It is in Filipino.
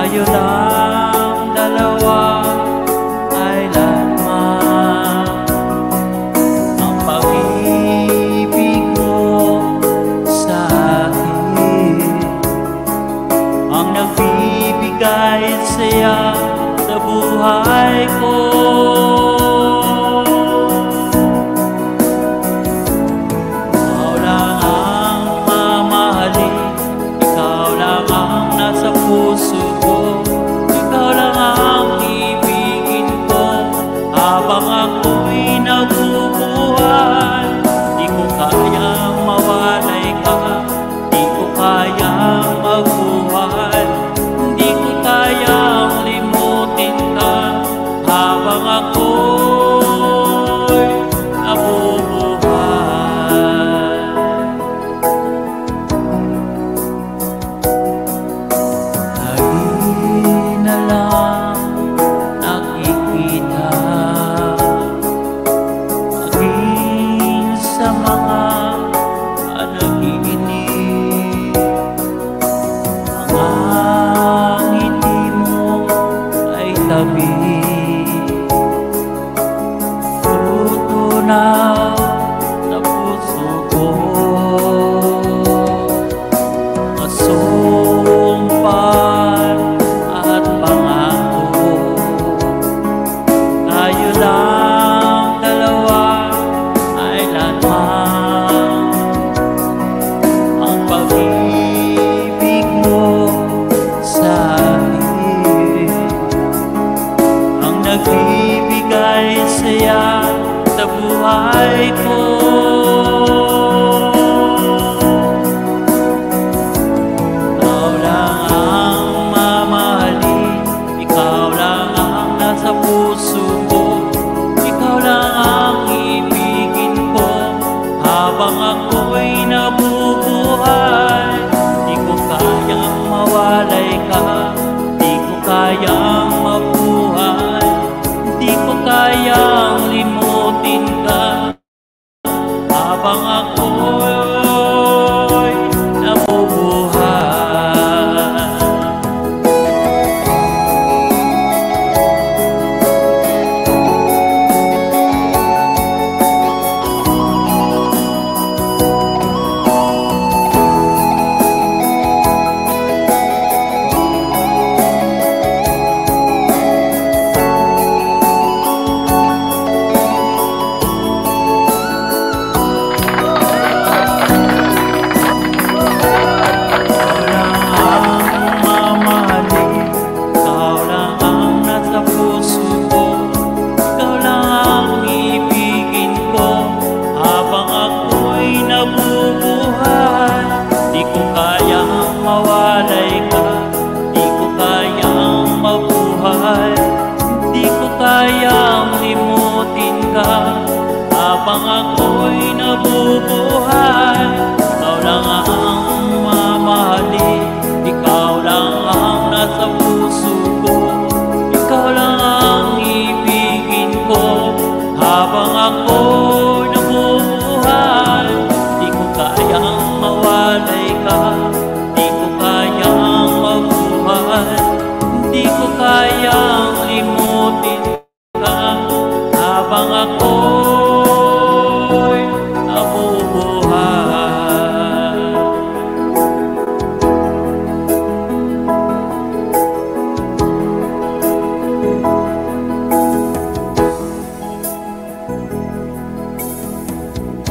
tayo lang dalawa kailanman. Ang pag-ibig mo sa akin ang nagbibigay saya sa buhay ko. Ikaw lang ang mamahalin, ikaw lang ang nasa puso ko, ikaw lang ang ibigin ko habang ako'y nabubuhay. Di ko kayang mawalay ka, di ko kayang magbuhay, di ko kayang limutin ka habang ako'y nabubuhay. Lagi na lang nakikita maging sa mga panaginip, mga ngiti mo ay tabi, tutunaw sa puso ko. Masumpal at pangako, tayo lang dalawa kailanman. Ang pag-ibig mo sa akin ang nagbibigay saya sa buhay ko. Ikaw lang ang mamahalin, ikaw lang ang nasa puso ko, ikaw lang ang ibigin ko habang ako'y nabubuhay. Di ko kayang mawalay ka, di ko kayang mabuhay, di ko kayang limutin ka habang ako'y nabubuhay. Kayang limutin ka habang ako'y nabubuhay. Ikaw lang ang mamahalin, ikaw lang ang nasa puso ko, ikaw lang ang ibigin ko habang ako'y nabubuhay. Di ko kayang mawalay ka, di ko kayang mabuhay, di ko kayang limutin habang ako'y nabubuhay.